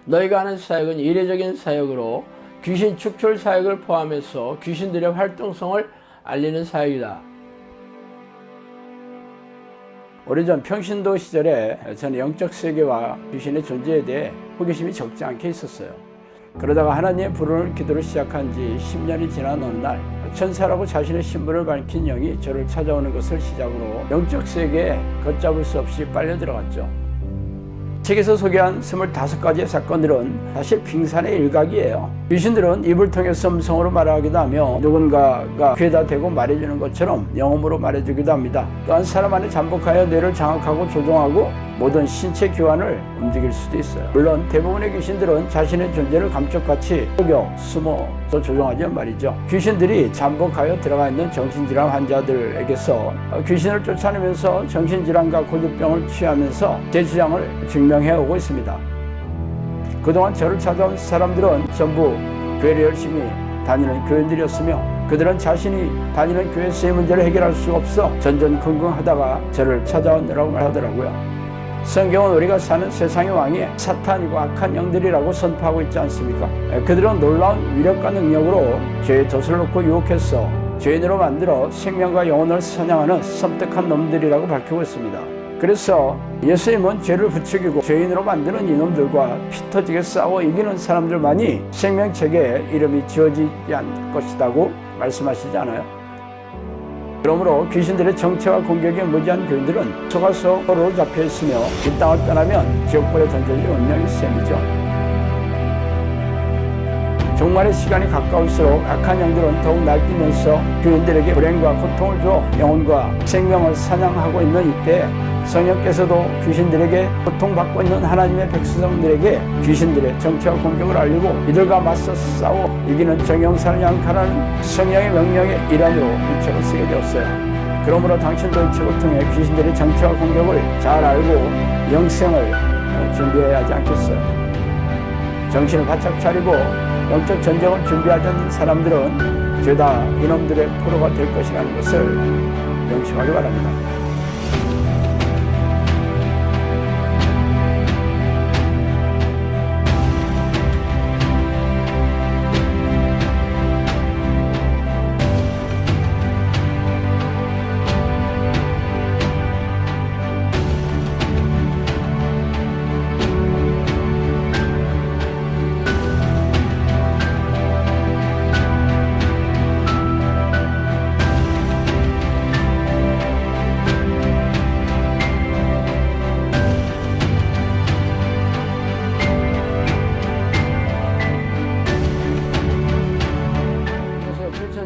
너희가 하는 사역은 이례적인 사역으로 귀신 축출 사역을 포함해서 귀신들의 활동성을 알리는 사역이다. 오래전 평신도 시절에 저는 영적 세계와 귀신의 존재에 대해 호기심이 적지 않게 있었어요. 그러다가 하나님의 부르는 기도를 시작한 지 10년이 지난 어느 날 천사라고 자신의 신분을 밝힌 영이 저를 찾아오는 것을 시작으로 영적 세계에 걷잡을 수 없이 빨려 들어갔죠. 책에서 소개한 25가지의 사건들은 사실 빙산의 일각이에요. 귀신들은 입을 통해서 음성으로 말하기도 하며 누군가가 귀에다 대고 말해주는 것처럼 영음으로 말해주기도 합니다. 또한 사람 안에 잠복하여 뇌를 장악하고 조종하고 모든 신체 기관을 움직일 수도 있어요. 물론 대부분의 귀신들은 자신의 존재를 감쪽같이 속여 숨어서 조종하지만 말이죠. 귀신들이 잠복하여 들어가 있는 정신질환 환자들에게서 귀신을 쫓아내면서 정신질환과 고질병을 취하면서 제 주장을 증명해오고 있습니다. 그동안 저를 찾아온 사람들은 전부 교회를 열심히 다니는 교인들이었으며 그들은 자신이 다니는 교회에서의 문제를 해결할 수 없어 전전긍긍하다가 저를 찾아오느라고 말하더라고요. 성경은 우리가 사는 세상의 왕이 사탄이고 악한 영들이라고 선포하고 있지 않습니까? 그들은 놀라운 위력과 능력으로 죄의 덫을 놓고 유혹해서 죄인으로 만들어 생명과 영혼을 사냥하는 섬뜩한 놈들이라고 밝히고 있습니다. 그래서 예수님은 죄를 부추기고 죄인으로 만드는 이놈들과 피 터지게 싸워 이기는 사람들만이 생명책에 이름이 지어지지 않을 것이라고 말씀하시지 않아요? 그러므로 귀신들의 정체와 공격에 무지한 교인들은 속아서 포로로 잡혀있으며 이 땅을 떠나면 지옥불에 던져질 운명이 셈이죠. 종말의 시간이 가까울수록 악한 영들은 더욱 날뛰면서 교인들에게 불행과 고통을 줘 영혼과 생명을 사냥하고 있는 이때 성령께서도 귀신들에게 고통받고 있는 하나님의 백성들에게 귀신들의 정체와 공격을 알리고 이들과 맞서 싸워 이기는 정형사를 양칼하는 성령의 명령의 일환으로 이 책을 쓰게 되었어요. 그러므로 당신도 이 책을 통해 귀신들의 정체와 공격을 잘 알고 영생을 준비해야 하지 않겠어요? 정신을 바짝 차리고 영적 전쟁을 준비하지 않는 사람들은 죄다 이놈들의 포로가 될 것이라는 것을 명심하기 바랍니다.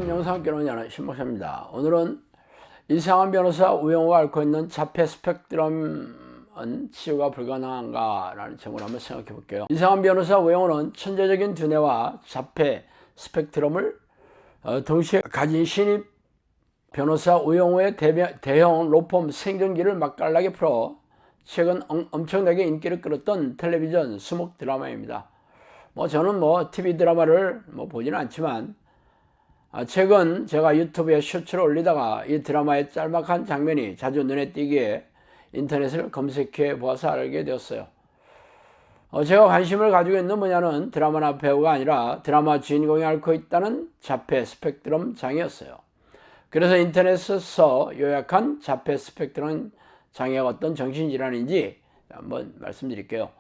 영상교론자는 신목사입니다. 오늘은 이상한 변호사 우영우가 앓고 있는 자폐 스펙트럼은 치유가 불가능한가 라는 제목을 한번 생각해 볼게요. 이상한 변호사 우영우는 천재적인 두뇌와 자폐 스펙트럼을 동시에 가진 신입 변호사 우영우의 대형 로펌 생존기를 맛깔나게 풀어 최근 엄청나게 인기를 끌었던 텔레비전 수목 드라마입니다. 저는 TV 드라마를 보지는 않지만 최근 제가 유튜브에 쇼츠를 올리다가 이 드라마의 짤막한 장면이 자주 눈에 띄기에 인터넷을 검색해 보아서 알게 되었어요. 제가 관심을 가지고 있는 분야는 드라마나 배우가 아니라 드라마 주인공이 앓고 있다는 자폐 스펙트럼 장애였어요. 그래서 인터넷에서 요약한 자폐 스펙트럼 장애가 어떤 정신질환인지 한번 말씀드릴게요.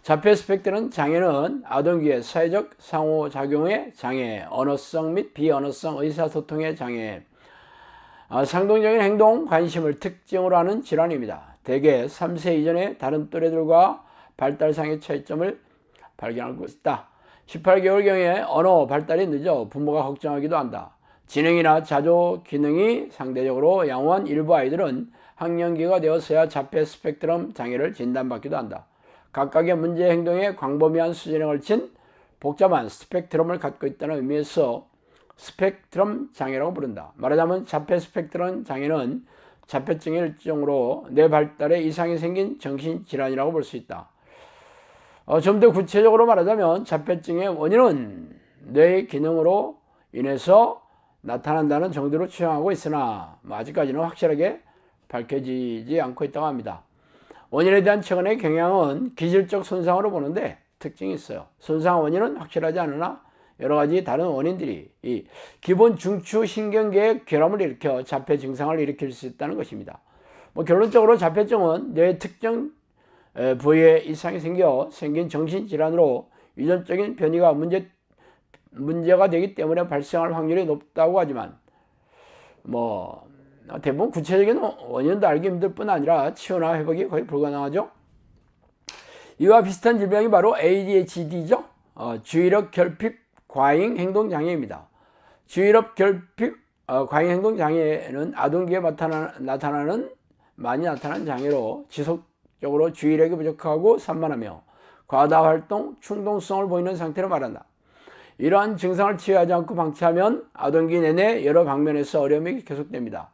자폐 스펙트럼 장애는 아동기의 사회적 상호작용의 장애, 언어성 및 비언어성 의사소통의 장애, 상동적인 행동, 관심을 특징으로 하는 질환입니다. 대개 3세 이전의 다른 또래들과 발달상의 차이점을 발견하고 있다. 18개월경에 언어 발달이 늦어 부모가 걱정하기도 한다. 지능이나 자조 기능이 상대적으로 양호한 일부 아이들은 학령기가 되어서야 자폐 스펙트럼 장애를 진단받기도 한다. 각각의 문제 행동의 광범위한 수준에 걸친 복잡한 스펙트럼을 갖고 있다는 의미에서 스펙트럼 장애라고 부른다. 말하자면 자폐 스펙트럼 장애는 자폐증의 일종으로 뇌 발달에 이상이 생긴 정신질환이라고 볼 수 있다. 좀 더 구체적으로 말하자면 자폐증의 원인은 뇌의 기능으로 인해서 나타난다는 정도로 추정하고 있으나 아직까지는 확실하게 밝혀지지 않고 있다고 합니다. 원인에 대한 최근의 경향은 기질적 손상으로 보는데 특징이 있어요. 손상 원인은 확실하지 않으나 여러 가지 다른 원인들이 이 기본 중추 신경계의 결함을 일으켜 자폐 증상을 일으킬 수 있다는 것입니다. 결론적으로 자폐증은 뇌 특정 부위에 이상이 생긴 정신질환으로 유전적인 변이가 문제가 되기 때문에 발생할 확률이 높다고 하지만 대부분 구체적인 원인도 알기 힘들 뿐 아니라 치유나 회복이 거의 불가능하죠. 이와 비슷한 질병이 바로 ADHD죠. 주의력 결핍 과잉 행동 장애입니다. 주의력 결핍 과잉 행동 장애는 아동기에 많이 나타나는 장애로 지속적으로 주의력이 부족하고 산만하며 과다 활동, 충동성을 보이는 상태로 말한다. 이러한 증상을 치유하지 않고 방치하면 아동기 내내 여러 방면에서 어려움이 계속됩니다.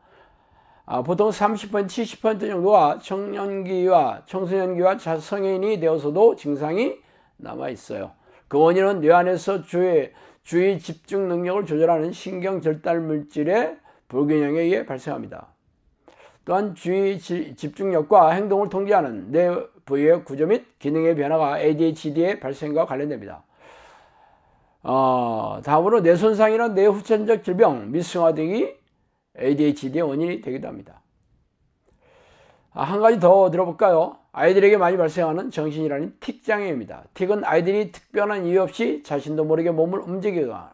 보통 30%, 70% 정도가 청년기와 청소년기와 성인이 되어서도 증상이 남아있어요. 그 원인은 뇌 안에서 주의 집중 능력을 조절하는 신경 절달 물질의 불균형에 의해 발생합니다. 또한 주의 집중력과 행동을 통제하는 뇌 부위의 구조 및 기능의 변화가 ADHD의 발생과 관련됩니다. 다음으로 뇌손상이나 뇌후천적 질병, 미승화 등이 ADHD의 원인이 되기도 합니다. 한 가지 더 들어볼까요? 아이들에게 많이 발생하는 정신질환인 틱장애입니다. 틱은 아이들이 특별한 이유 없이 자신도 모르게 몸을 움직이거나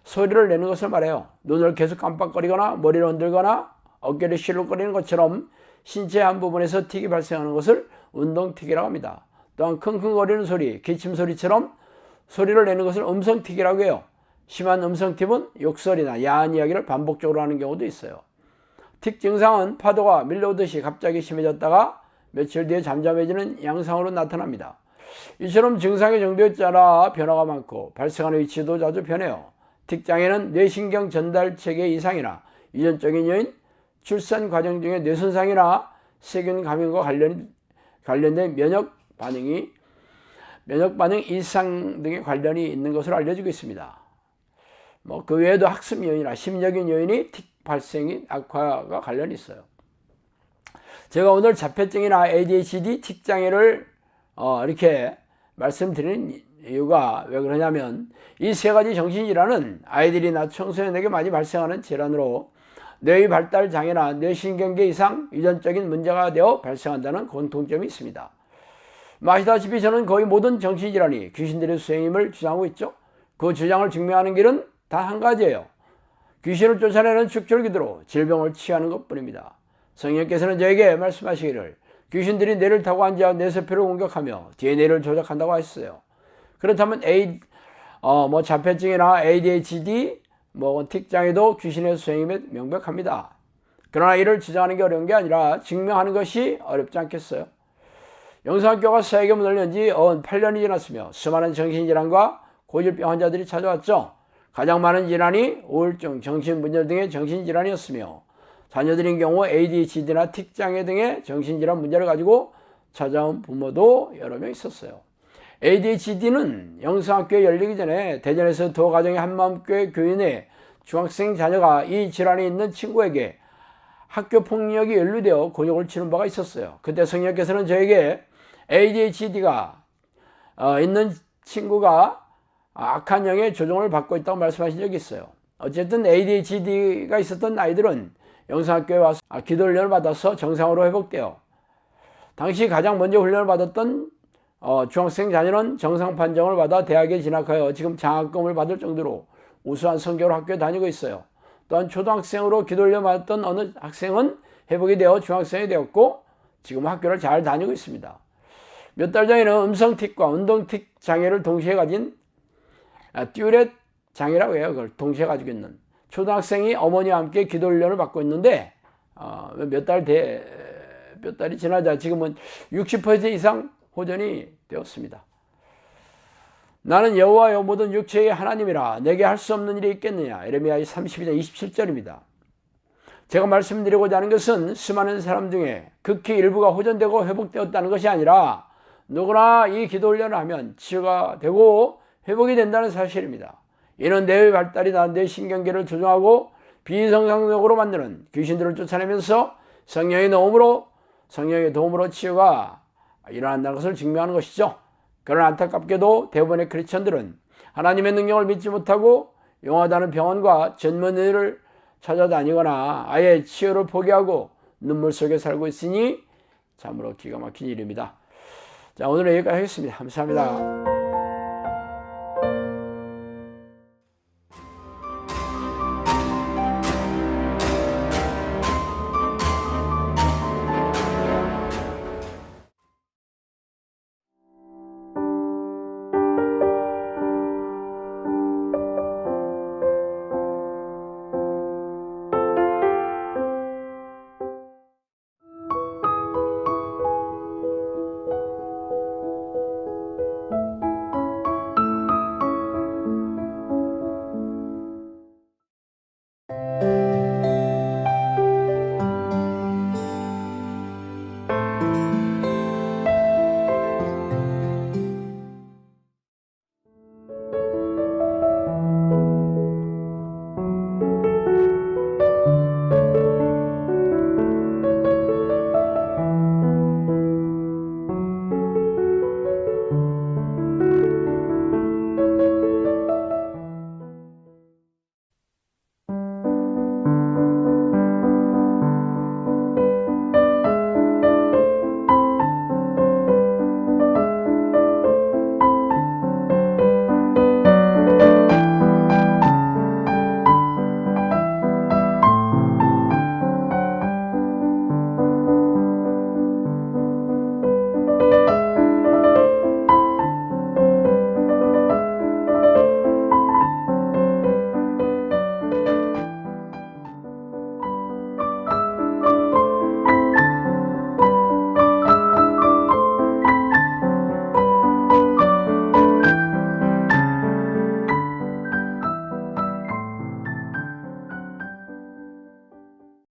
소리를 내는 것을 말해요. 눈을 계속 깜빡거리거나 머리를 흔들거나 어깨를 실룩거리는 것처럼 신체 한 부분에서 틱이 발생하는 것을 운동틱이라고 합니다. 또한 킁킁거리는 소리, 기침소리처럼 소리를 내는 것을 음성틱이라고 해요. 심한 음성틱은 욕설이나 야한 이야기를 반복적으로 하는 경우도 있어요. 틱 증상은 파도가 밀려오듯이 갑자기 심해졌다가 며칠 뒤에 잠잠해지는 양상으로 나타납니다. 이처럼 증상의 정도에 따라 변화가 많고 발생하는 위치도 자주 변해요. 틱 장애는 뇌신경 전달체계 이상이나 유전적인 요인, 출산 과정 중의 뇌손상이나 세균 감염과 관련된 면역 반응 이상 등의 관련이 있는 것으로 알려지고 있습니다. 그 외에도 학습 요인이나 심리적인 요인이 틱 발생이 악화가 관련이 있어요. 제가 오늘 자폐증이나 ADHD 틱 장애를 이렇게 말씀드리는 이유가 왜 그러냐면 이 세 가지 정신질환은 아이들이나 청소년에게 많이 발생하는 질환으로 뇌의 발달 장애나 뇌신경계 이상 유전적인 문제가 되어 발생한다는 공통점이 있습니다. 아시다시피 저는 거의 모든 정신질환이 귀신들의 수행임을 주장하고 있죠. 그 주장을 증명하는 길은 단 한 가지예요. 귀신을 쫓아내는 축철기도로 질병을 치유하는 것뿐입니다. 성령께서는 저에게 말씀하시기를 귀신들이 뇌를 타고 앉아 뇌세포를 공격하며 DNA를 조작한다고 하셨어요. 그렇다면 자폐증이나 ADHD, 틱장애도 귀신의 수행임에 명백합니다. 그러나 이를 주장하는 게 어려운 게 아니라 증명하는 것이 어렵지 않겠어요? 영상학교가 세계 문을 연 지 8년이 지났으며 수많은 정신질환과 고질병 환자들이 찾아왔죠. 가장 많은 질환이 우울증, 정신분열 등의 정신질환이었으며 자녀들인 경우 ADHD나 틱장애 등의 정신질환 문제를 가지고 찾아온 부모도 여러 명 있었어요. ADHD는 영상학교에 열리기 전에 대전에서 두 가정의 한마음교회 교인의 중학생 자녀가 이 질환이 있는 친구에게 학교 폭력이 연루되어 곤욕을 치른 바가 있었어요. 그때 성령께서는 저에게 ADHD가 있는 친구가 악한 영의 조종을 받고 있다고 말씀하신 적이 있어요. 어쨌든 ADHD가 있었던 아이들은 영상학교에 와서 기도 훈련을 받아서 정상으로 회복되어 당시 가장 먼저 훈련을 받았던 중학생 자녀는 정상 판정을 받아 대학에 진학하여 지금 장학금을 받을 정도로 우수한 성적으로 학교에 다니고 있어요. 또한 초등학생으로 기도 훈련 받았던 어느 학생은 회복이 되어 중학생이 되었고 지금 학교를 잘 다니고 있습니다. 몇 달 전에는 음성틱과 운동틱 장애를 동시에 가진 듀렛 장애라고 해요. 그걸 동시에 가지고 있는 초등학생이 어머니와 함께 기도 훈련을 받고 있는데 몇 달이 지나자 지금은 60% 이상 호전이 되었습니다. 나는 여호와여 모든 육체의 하나님이라 내게 할 수 없는 일이 있겠느냐. 에레미야 32장 27절입니다. 제가 말씀드리고자 하는 것은 수많은 사람 중에 극히 일부가 호전되고 회복되었다는 것이 아니라 누구나 이 기도 훈련을 하면 치유가 되고 회복이 된다는 사실입니다. 이는 뇌의 발달이나 뇌 신경계를 조정하고 비정상적으로 만드는 귀신들을 쫓아내면서 성령의 도움으로 치유가 일어난다는 것을 증명하는 것이죠. 그러나 안타깝게도 대부분의 크리스천들은 하나님의 능력을 믿지 못하고 용하다는 병원과 전문의를 찾아다니거나 아예 치유를 포기하고 눈물 속에 살고 있으니 참으로 기가 막힌 일입니다. 자, 오늘은 여기까지 하겠습니다. 감사합니다.